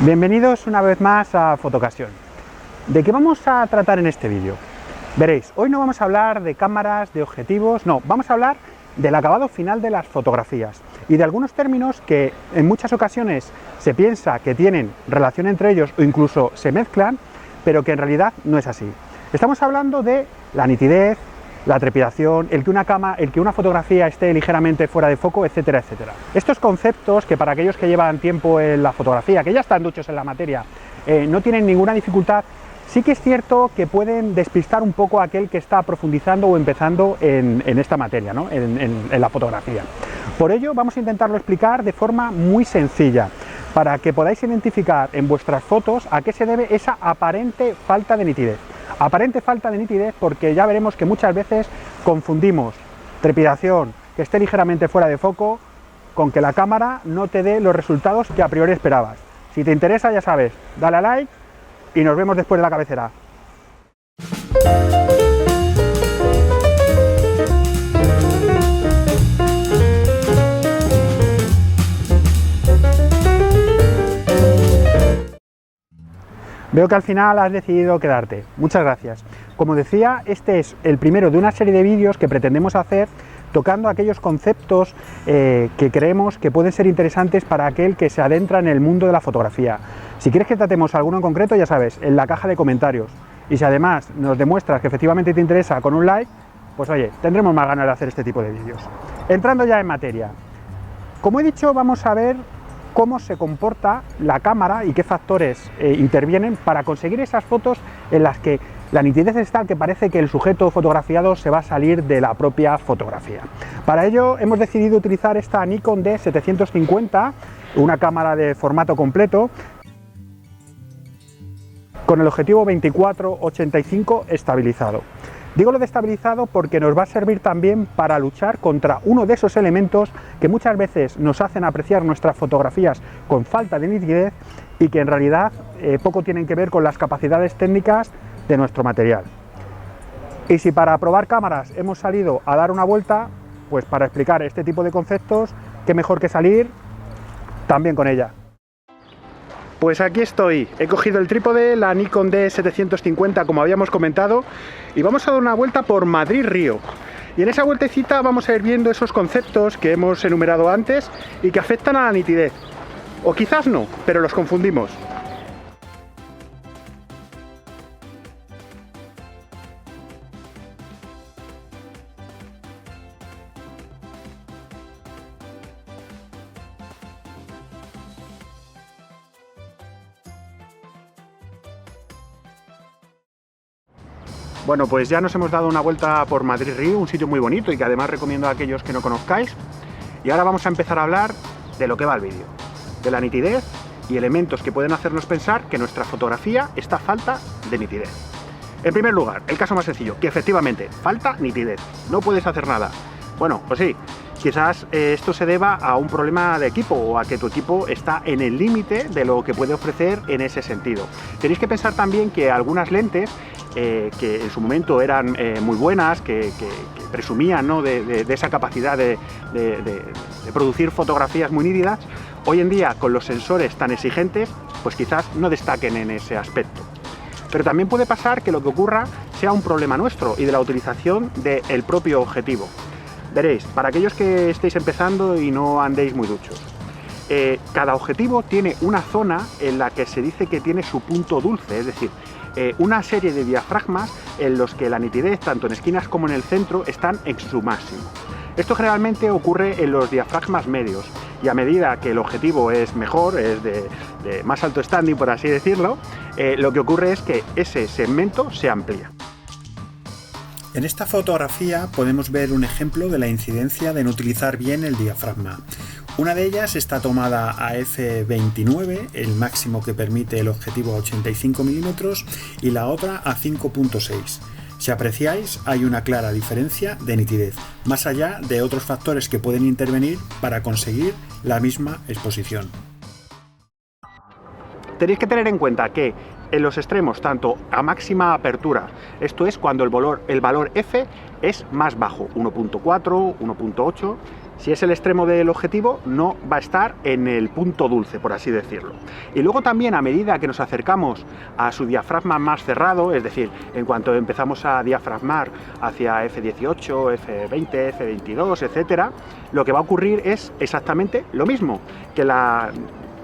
Bienvenidos una vez más a Fotocasión. ¿De qué vamos a tratar en este vídeo? Veréis, hoy no vamos a hablar de cámaras, de objetivos, no, vamos a hablar del acabado final de las fotografías y de algunos términos que en muchas ocasiones se piensa que tienen relación entre ellos o incluso se mezclan, pero que en realidad no es así. Estamos hablando de la nitidez, la trepidación, el que una fotografía esté ligeramente fuera de foco, etcétera, etcétera. Estos conceptos que para aquellos que llevan tiempo en la fotografía, que ya están duchos en la materia, no tienen ninguna dificultad, sí que es cierto que pueden despistar un poco a aquel que está profundizando o empezando en esta materia, ¿no? en la fotografía. Por ello vamos a intentarlo explicar de forma muy sencilla, para que podáis identificar en vuestras fotos a qué se debe esa aparente falta de nitidez. Aparente falta de nitidez porque ya veremos que muchas veces confundimos trepidación, que esté ligeramente fuera de foco, con que la cámara no te dé los resultados que a priori esperabas. Si te interesa, ya sabes, dale a like y nos vemos después de la cabecera. Veo que al final has decidido quedarte. Muchas gracias. Como decía, este es el primero de una serie de vídeos que pretendemos hacer tocando aquellos conceptos que creemos que pueden ser interesantes para aquel que se adentra en el mundo de la fotografía. Si quieres que tratemos alguno en concreto, ya sabes, en la caja de comentarios. Y si además nos demuestras que efectivamente te interesa con un like, pues oye, tendremos más ganas de hacer este tipo de vídeos. Entrando ya en materia. Como he dicho, vamos a ver cómo se comporta la cámara y qué factores intervienen para conseguir esas fotos en las que la nitidez es tal que parece que el sujeto fotografiado se va a salir de la propia fotografía. Para ello hemos decidido utilizar esta Nikon D750, una cámara de formato completo, con el objetivo 24-85 estabilizado. Digo lo de estabilizado porque nos va a servir también para luchar contra uno de esos elementos que muchas veces nos hacen apreciar nuestras fotografías con falta de nitidez y que en realidad poco tienen que ver con las capacidades técnicas de nuestro material. Y si para probar cámaras hemos salido a dar una vuelta, pues para explicar este tipo de conceptos, qué mejor que salir también con ella. Pues aquí estoy, he cogido el trípode, la Nikon D750 como habíamos comentado, y vamos a dar una vuelta por Madrid-Río. Y en esa vueltecita vamos a ir viendo esos conceptos que hemos enumerado antes y que afectan a la nitidez. O quizás no, pero los confundimos. Bueno, pues ya nos hemos dado una vuelta por Madrid-Río, un sitio muy bonito y que además recomiendo a aquellos que no conozcáis. Y ahora vamos a empezar a hablar de lo que va el vídeo, de la nitidez y elementos que pueden hacernos pensar que nuestra fotografía está falta de nitidez. En primer lugar, el caso más sencillo, que efectivamente falta nitidez, no puedes hacer nada. Bueno, pues sí, quizás esto se deba a un problema de equipo o a que tu equipo está en el límite de lo que puede ofrecer en ese sentido. Tenéis que pensar también que algunas lentes que en su momento eran muy buenas, que presumían, ¿no?, de esa capacidad de producir fotografías muy nítidas, hoy en día con los sensores tan exigentes, pues quizás no destaquen en ese aspecto. Pero también puede pasar que lo que ocurra sea un problema nuestro y de la utilización del propio objetivo. Veréis, para aquellos que estéis empezando y no andéis muy duchos, cada objetivo tiene una zona en la que se dice que tiene su punto dulce, es decir, una serie de diafragmas en los que la nitidez, tanto en esquinas como en el centro, están en su máximo. Esto generalmente ocurre en los diafragmas medios y a medida que el objetivo es mejor, es de más alto standing, por así decirlo, lo que ocurre es que ese segmento se amplía. En esta fotografía podemos ver un ejemplo de la incidencia de no utilizar bien el diafragma. Una de ellas está tomada a f29, el máximo que permite el objetivo a 85 mm, y la otra a 5.6. Si apreciáis, hay una clara diferencia de nitidez, más allá de otros factores que pueden intervenir para conseguir la misma exposición. Tenéis que tener en cuenta que en los extremos, tanto a máxima apertura, esto es cuando el valor F es más bajo, 1.4, 1.8, Si es el extremo del objetivo, no va a estar en el punto dulce, por así decirlo. Y luego también, a medida que nos acercamos a su diafragma más cerrado, es decir, en cuanto empezamos a diafragmar hacia F18, F20, F22, etcétera, lo que va a ocurrir es exactamente lo mismo, que la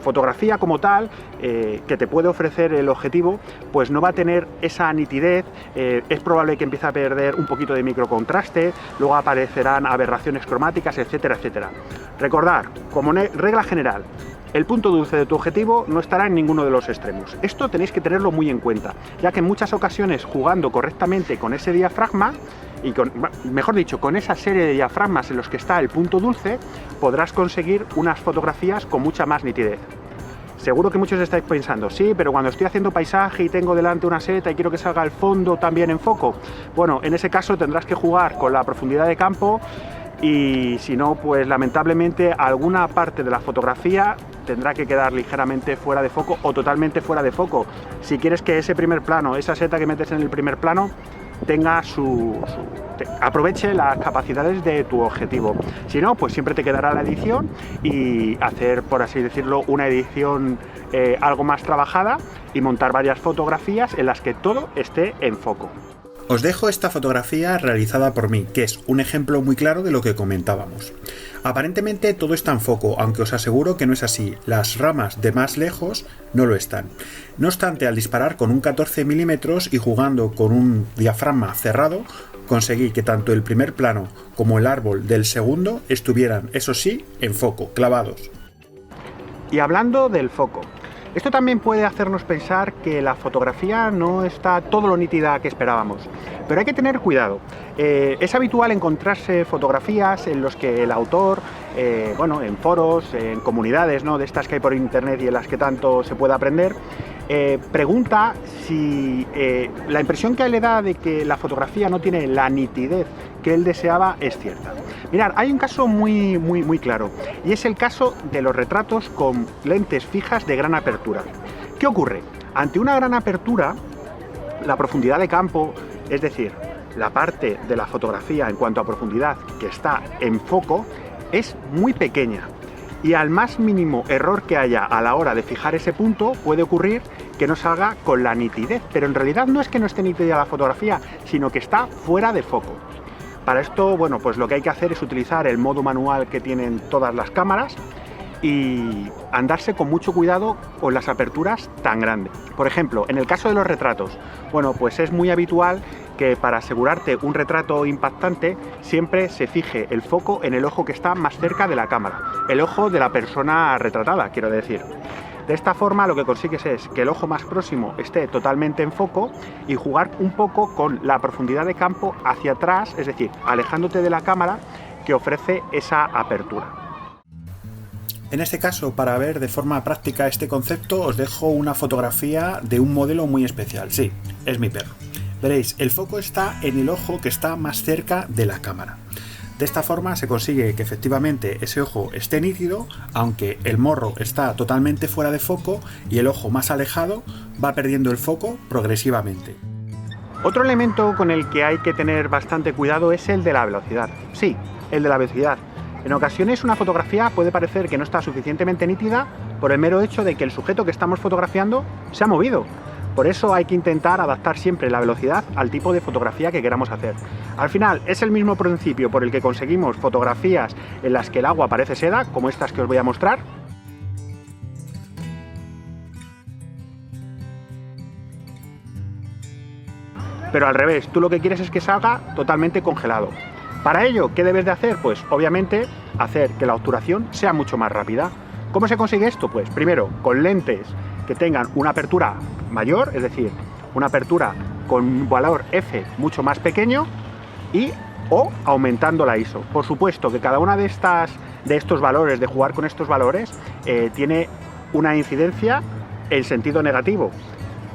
fotografía como tal que te puede ofrecer el objetivo pues no va a tener esa nitidez, es probable que empiece a perder un poquito de microcontraste, luego aparecerán aberraciones cromáticas, etcétera, etcétera. Recordar, como regla general, el punto dulce de tu objetivo no estará en ninguno de los extremos. Esto tenéis que tenerlo muy en cuenta, ya que en muchas ocasiones jugando correctamente con ese diafragma y mejor dicho, con esa serie de diafragmas en los que está el punto dulce, podrás conseguir unas fotografías con mucha más nitidez. Seguro que muchos estáis pensando, sí, pero cuando estoy haciendo paisaje y tengo delante una seta y quiero que salga el fondo también en foco. Bueno, en ese caso tendrás que jugar con la profundidad de campo y si no, pues lamentablemente alguna parte de la fotografía tendrá que quedar ligeramente fuera de foco o totalmente fuera de foco. Si quieres que ese primer plano, esa seta que metes en el primer plano, tenga aproveche las capacidades de tu objetivo. Si no, pues siempre te quedará la edición y hacer, por así decirlo, una edición algo más trabajada y montar varias fotografías en las que todo esté en foco. Os dejo esta fotografía realizada por mí, que es un ejemplo muy claro de lo que comentábamos. Aparentemente todo está en foco, aunque os aseguro que no es así, las ramas de más lejos no lo están. No obstante, al disparar con un 14 mm y jugando con un diafragma cerrado, conseguí que tanto el primer plano como el árbol del segundo estuvieran, eso sí, en foco, clavados. Y hablando del foco, esto también puede hacernos pensar que la fotografía no está todo lo nítida que esperábamos, pero hay que tener cuidado. Es habitual encontrarse fotografías en los que el autor, en foros, en comunidades, ¿no?, de estas que hay por internet y en las que tanto se puede aprender, pregunta si la impresión que a él le da de que la fotografía no tiene la nitidez que él deseaba es cierta. Mirad, hay un caso muy claro, y es el caso de los retratos con lentes fijas de gran apertura. ¿Qué ocurre? Ante una gran apertura, la profundidad de campo, es decir, la parte de la fotografía en cuanto a profundidad que está en foco, es muy pequeña. Y al más mínimo error que haya a la hora de fijar ese punto, puede ocurrir que no salga con la nitidez. Pero en realidad no es que no esté nítida la fotografía, sino que está fuera de foco. Para esto, pues lo que hay que hacer es utilizar el modo manual que tienen todas las cámaras y andarse con mucho cuidado con las aperturas tan grandes. Por ejemplo, en el caso de los retratos, pues es muy habitual que para asegurarte un retrato impactante siempre se fije el foco en el ojo que está más cerca de la cámara, el ojo de la persona retratada, quiero decir. De esta forma lo que consigues es que el ojo más próximo esté totalmente en foco y jugar un poco con la profundidad de campo hacia atrás, es decir, alejándote de la cámara que ofrece esa apertura. En este caso, para ver de forma práctica este concepto, os dejo una fotografía de un modelo muy especial. Sí, es mi perro. Veréis, el foco está en el ojo que está más cerca de la cámara. De esta forma se consigue que efectivamente ese ojo esté nítido, aunque el morro está totalmente fuera de foco y el ojo más alejado va perdiendo el foco progresivamente. Otro elemento con el que hay que tener bastante cuidado es el de la velocidad. Sí, el de la velocidad. En ocasiones una fotografía puede parecer que no está suficientemente nítida por el mero hecho de que el sujeto que estamos fotografiando se ha movido. Por eso hay que intentar adaptar siempre la velocidad al tipo de fotografía que queramos hacer. Al final es el mismo principio por el que conseguimos fotografías en las que el agua parece seda, como estas que os voy a mostrar. Pero al revés, tú lo que quieres es que salga totalmente congelado. Para ello, ¿qué debes de hacer? Pues obviamente hacer que la obturación sea mucho más rápida. ¿Cómo se consigue esto? Pues primero, con lentes que tengan una apertura mayor, es decir, una apertura con un valor F mucho más pequeño o aumentando la ISO. Por supuesto que cada una de estos valores, de jugar con estos valores, tiene una incidencia en sentido negativo.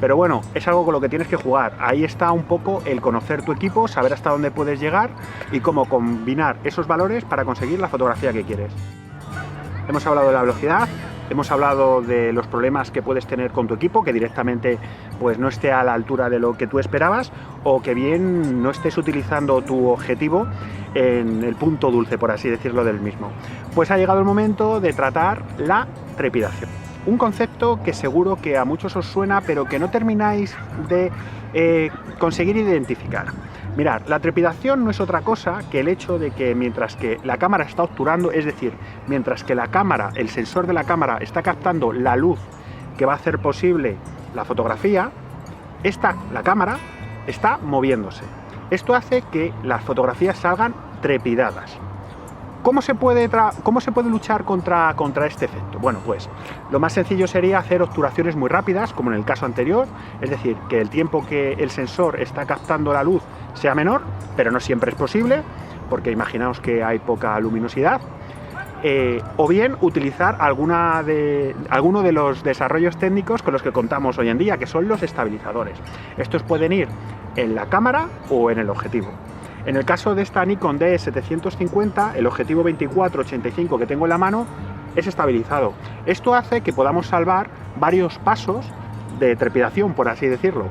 Pero bueno, es algo con lo que tienes que jugar. Ahí está un poco el conocer tu equipo, saber hasta dónde puedes llegar y cómo combinar esos valores para conseguir la fotografía que quieres. Hemos hablado de la velocidad, hemos hablado de los problemas que puedes tener con tu equipo, que directamente pues no esté a la altura de lo que tú esperabas, o que bien no estés utilizando tu objetivo en el punto dulce, por así decirlo, del mismo. Pues ha llegado el momento de tratar la trepidación. Un concepto que seguro que a muchos os suena, pero que no termináis de conseguir identificar. Mirad, la trepidación no es otra cosa que el hecho de que mientras que la cámara está obturando, es decir, mientras que la cámara, el sensor de la cámara está captando la luz que va a hacer posible la fotografía, la cámara está moviéndose. Esto hace que las fotografías salgan trepidadas. ¿Cómo se puede luchar contra este efecto? Bueno, pues lo más sencillo sería hacer obturaciones muy rápidas, como en el caso anterior, es decir, que el tiempo que el sensor está captando la luz sea menor, pero no siempre es posible, porque imaginaos que hay poca luminosidad, o bien utilizar alguno de los desarrollos técnicos con los que contamos hoy en día, que son los estabilizadores. Estos pueden ir en la cámara o en el objetivo. En el caso de esta Nikon D750, el objetivo 24-85 que tengo en la mano es estabilizado. Esto hace que podamos salvar varios pasos de trepidación, por así decirlo.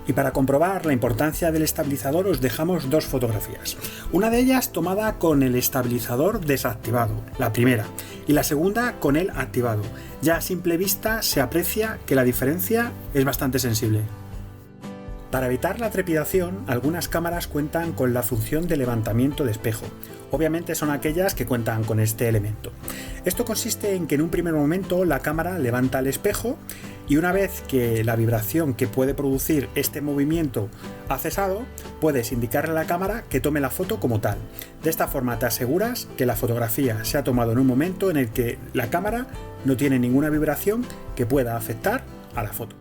Y para comprobar la importancia del estabilizador os dejamos dos fotografías. Una de ellas tomada con el estabilizador desactivado, la primera, y la segunda con él activado. Ya a simple vista se aprecia que la diferencia es bastante sensible. Para evitar la trepidación, algunas cámaras cuentan con la función de levantamiento de espejo. Obviamente son aquellas que cuentan con este elemento. Esto consiste en que en un primer momento la cámara levanta el espejo y una vez que la vibración que puede producir este movimiento ha cesado, puedes indicarle a la cámara que tome la foto como tal. De esta forma te aseguras que la fotografía se ha tomado en un momento en el que la cámara no tiene ninguna vibración que pueda afectar a la foto.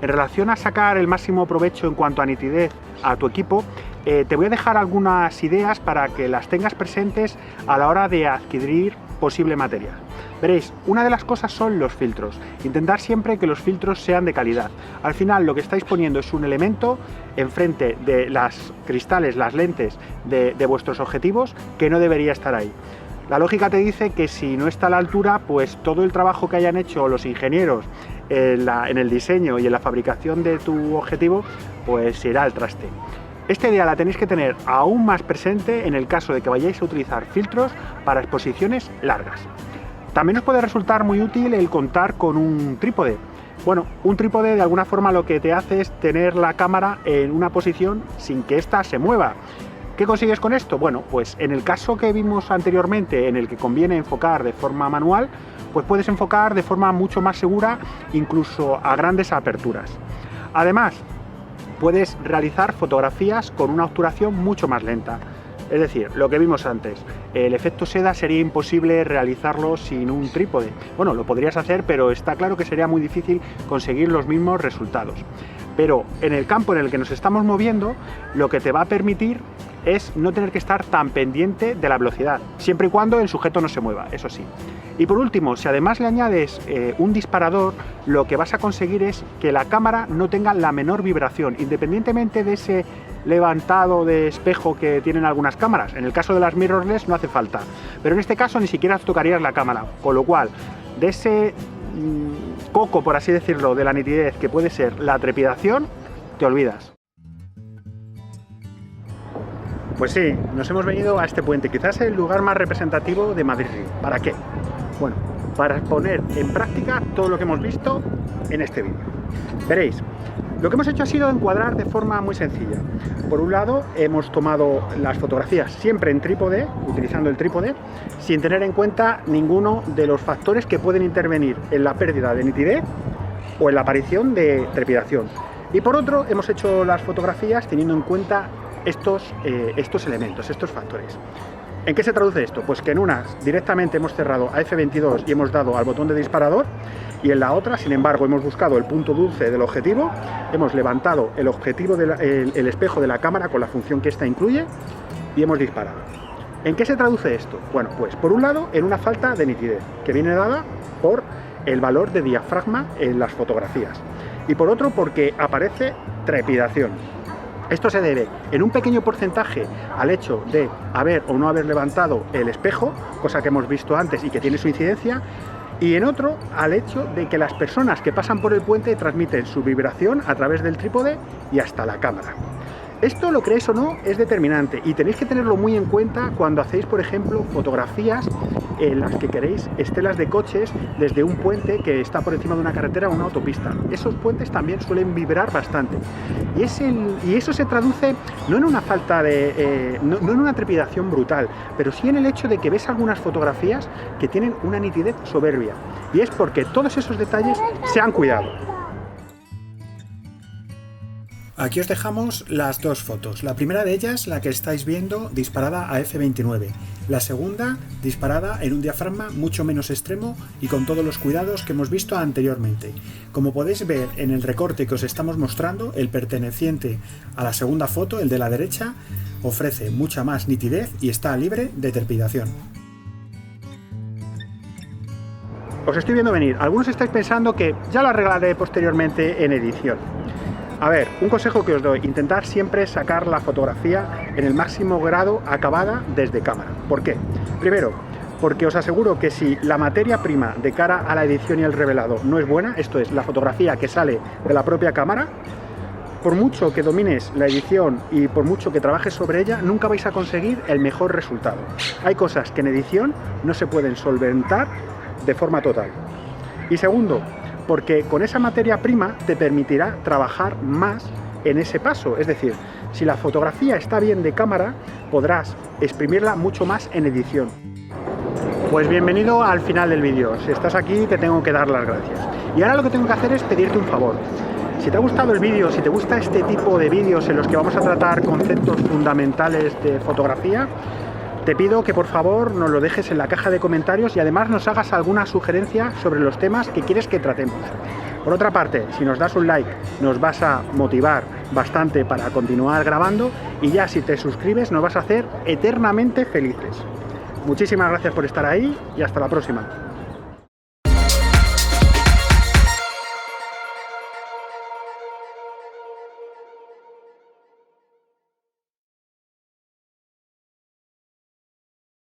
En relación a sacar el máximo provecho en cuanto a nitidez a tu equipo, te voy a dejar algunas ideas para que las tengas presentes a la hora de adquirir posible material. Veréis, una de las cosas son los filtros. Intentar siempre que los filtros sean de calidad. Al final lo que estáis poniendo es un elemento enfrente de las cristales, las lentes de vuestros objetivos que no debería estar ahí. La lógica te dice que si no está a la altura, pues todo el trabajo que hayan hecho los ingenieros en el diseño y en la fabricación de tu objetivo, pues se irá al traste. Esta idea la tenéis que tener aún más presente en el caso de que vayáis a utilizar filtros para exposiciones largas. También os puede resultar muy útil el contar con un trípode. Bueno, un trípode de alguna forma lo que te hace es tener la cámara en una posición sin que ésta se mueva. ¿Qué consigues con esto? Bueno, pues en el caso que vimos anteriormente, en el que conviene enfocar de forma manual, pues puedes enfocar de forma mucho más segura, incluso a grandes aperturas. Además, puedes realizar fotografías con una obturación mucho más lenta. Es decir, lo que vimos antes, el efecto seda sería imposible realizarlo sin un trípode. Bueno, lo podrías hacer, pero está claro que sería muy difícil conseguir los mismos resultados. Pero en el campo en el que nos estamos moviendo, lo que te va a permitir es no tener que estar tan pendiente de la velocidad, siempre y cuando el sujeto no se mueva, eso sí. Y por último, si además le añades un disparador, lo que vas a conseguir es que la cámara no tenga la menor vibración, independientemente de ese levantado de espejo que tienen algunas cámaras. En el caso de las mirrorless no hace falta, pero en este caso ni siquiera tocarías la cámara, con lo cual de ese coco, por así decirlo, de la nitidez que puede ser la trepidación, te olvidas. Pues sí, nos hemos venido a este puente, quizás el lugar más representativo de Madrid. ¿Para qué? Bueno, para poner en práctica todo lo que hemos visto en este vídeo. Veréis, lo que hemos hecho ha sido encuadrar de forma muy sencilla. Por un lado, hemos tomado las fotografías siempre en trípode, utilizando el trípode, sin tener en cuenta ninguno de los factores que pueden intervenir en la pérdida de nitidez o en la aparición de trepidación. Y por otro, hemos hecho las fotografías teniendo en cuenta estos elementos, estos factores. ¿En qué se traduce esto? Pues que en una directamente hemos cerrado a F22 y hemos dado al botón de disparador, y en la otra, sin embargo, hemos buscado el punto dulce del objetivo, hemos levantado el objetivo el espejo de la cámara con la función que ésta incluye y hemos disparado. ¿En qué se traduce esto? Bueno, pues por un lado en una falta de nitidez que viene dada por el valor de diafragma en las fotografías, y por otro porque aparece trepidación. Esto se debe en un pequeño porcentaje al hecho de haber o no haber levantado el espejo, cosa que hemos visto antes y que tiene su incidencia, y en otro al hecho de que las personas que pasan por el puente transmiten su vibración a través del trípode y hasta la cámara. Esto, lo creéis o no, es determinante y tenéis que tenerlo muy en cuenta cuando hacéis, por ejemplo, fotografías en las que queréis estelas de coches desde un puente que está por encima de una carretera o una autopista. Esos puentes también suelen vibrar bastante. Y eso se traduce no en una falta de... no en una trepidación brutal, pero sí en el hecho de que ves algunas fotografías que tienen una nitidez soberbia. Y es porque todos esos detalles se han cuidado. Aquí os dejamos las dos fotos. La primera de ellas, la que estáis viendo, disparada a f29. La segunda, disparada en un diafragma mucho menos extremo y con todos los cuidados que hemos visto anteriormente. Como podéis ver en el recorte que os estamos mostrando, el perteneciente a la segunda foto, el de la derecha, ofrece mucha más nitidez y está libre de trepidación. Os estoy viendo venir. Algunos estáis pensando que ya lo arreglaré posteriormente en edición. A ver, un consejo que os doy, intentar siempre sacar la fotografía en el máximo grado acabada desde cámara. ¿Por qué? Primero, porque os aseguro que si la materia prima de cara a la edición y el revelado no es buena, esto es, la fotografía que sale de la propia cámara, por mucho que domines la edición y por mucho que trabajes sobre ella, nunca vais a conseguir el mejor resultado. Hay cosas que en edición no se pueden solventar de forma total. Y segundo, porque con esa materia prima te permitirá trabajar más en ese paso. Es decir, si la fotografía está bien de cámara, podrás exprimirla mucho más en edición. Pues bienvenido al final del vídeo. Si estás aquí, te tengo que dar las gracias. Y ahora lo que tengo que hacer es pedirte un favor. Si te ha gustado el vídeo, si te gusta este tipo de vídeos en los que vamos a tratar conceptos fundamentales de fotografía, te pido que por favor nos lo dejes en la caja de comentarios y además nos hagas alguna sugerencia sobre los temas que quieres que tratemos. Por otra parte, si nos das un like, nos vas a motivar bastante para continuar grabando y ya si te suscribes nos vas a hacer eternamente felices. Muchísimas gracias por estar ahí y hasta la próxima.